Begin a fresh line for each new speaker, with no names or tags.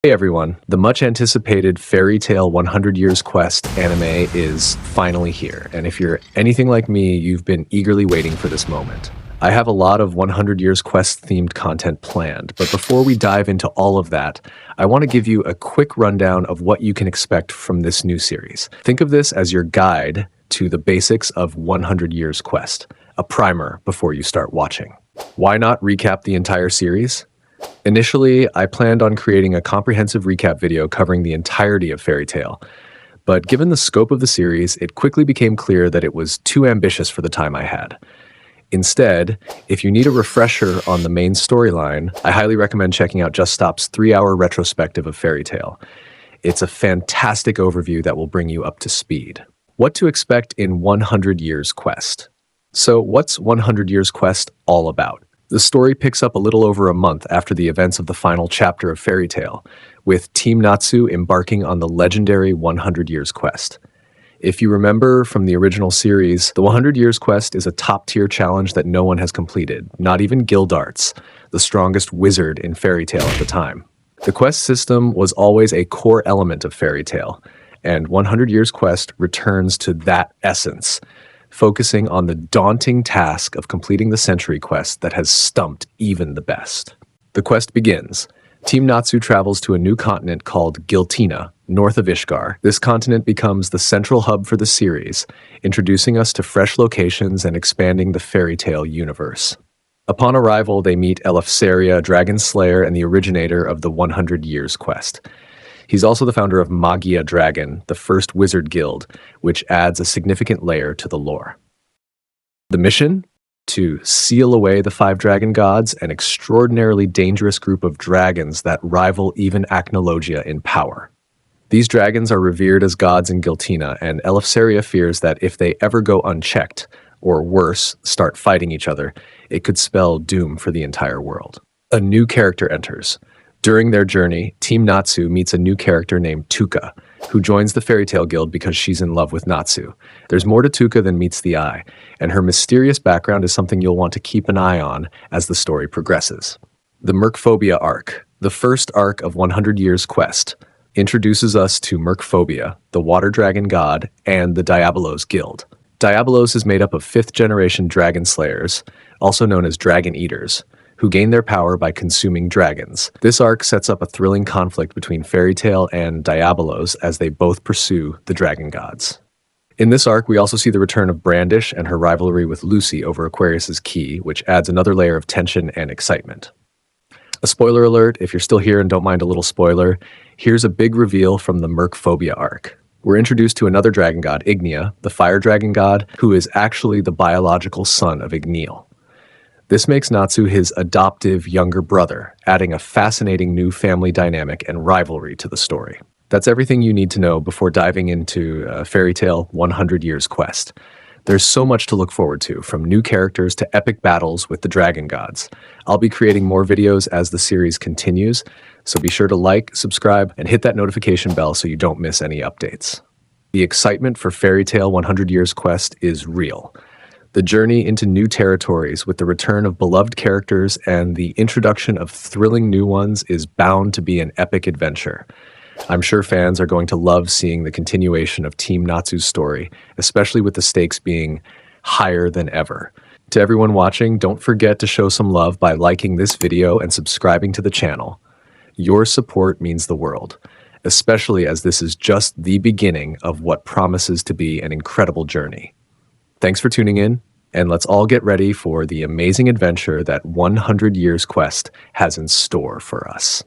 Hey everyone, the much anticipated Fairy Tail 100 Years Quest anime is finally here, and if you're anything like me, you've been eagerly waiting for this moment. I have a lot of 100 Years Quest themed content planned, but before we dive into all of that, I want to give you a quick rundown of what you can expect from this new series. Think of this as your guide to the basics of 100 Years Quest, a primer before you start watching. Why not recap the entire series? Initially, I planned on creating a comprehensive recap video covering the entirety of Fairy Tail, but given the scope of the series, it quickly became clear that it was too ambitious for the time I had. Instead, if you need a refresher on the main storyline, I highly recommend checking out Just Stop's 3-hour retrospective of Fairy Tail. It's a fantastic overview that will bring you up to speed. What to expect in 100 Years Quest? So, what's 100 Years Quest all about? The story picks up a little over a month after the events of the final chapter of Fairy Tail, with Team Natsu embarking on the legendary 100 Years Quest. If you remember from the original series, the 100 Years Quest is a top-tier challenge that no one has completed, not even Gildarts, the strongest wizard in Fairy Tail at the time. The quest system was always a core element of Fairy Tail, and 100 Years Quest returns to that essence, focusing on the daunting task of completing the Century Quest that has stumped even the best. The quest begins. Team Natsu travels to a new continent called Giltina, north of Ishgar. This continent becomes the central hub for the series, introducing us to fresh locations and expanding the Fairy Tail universe. Upon arrival, they meet Eleftheria, Dragon Slayer, and the originator of the 100 Years Quest. He's also the founder of Magia Dragon, the first wizard guild, which adds a significant layer to the lore. The mission? To seal away the 5 dragon gods, an extraordinarily dangerous group of dragons that rival even Acnologia in power. These dragons are revered as gods in Giltina, and Eleftheria fears that if they ever go unchecked, or worse, start fighting each other, it could spell doom for the entire world. A new character enters. During their journey, Team Natsu meets a new character named Tuka, who joins the Fairy Tail Guild because she's in love with Natsu. There's more to Tuka than meets the eye, and her mysterious background is something you'll want to keep an eye on as the story progresses. The Merkphobia arc, the first arc of 100 Years Quest, introduces us to Merkphobia, the water dragon god, and the Diabolos Guild. Diabolos is made up of 5th-generation dragon slayers, also known as dragon eaters, who gain their power by consuming dragons. This arc sets up a thrilling conflict between Fairy Tail and Diabolos as they both pursue the dragon gods. In this arc, we also see the return of Brandish and her rivalry with Lucy over Aquarius's key, which adds another layer of tension and excitement. A spoiler alert, if you're still here and don't mind a little spoiler, here's a big reveal from the Merkphobia arc. We're introduced to another dragon god, Ignia, the fire dragon god, who is actually the biological son of Igneel. This makes Natsu his adoptive younger brother, adding a fascinating new family dynamic and rivalry to the story. That's everything you need to know before diving into Fairy Tail 100 Years Quest. There's so much to look forward to, from new characters to epic battles with the dragon gods. I'll be creating more videos as the series continues, so be sure to like, subscribe, and hit that notification bell so you don't miss any updates. The excitement for Fairy Tail 100 Years Quest is real. The journey into new territories with the return of beloved characters and the introduction of thrilling new ones is bound to be an epic adventure. I'm sure fans are going to love seeing the continuation of Team Natsu's story, especially with the stakes being higher than ever. To everyone watching, don't forget to show some love by liking this video and subscribing to the channel. Your support means the world, especially as this is just the beginning of what promises to be an incredible journey. Thanks for tuning in, and let's all get ready for the amazing adventure that 100 Years Quest has in store for us.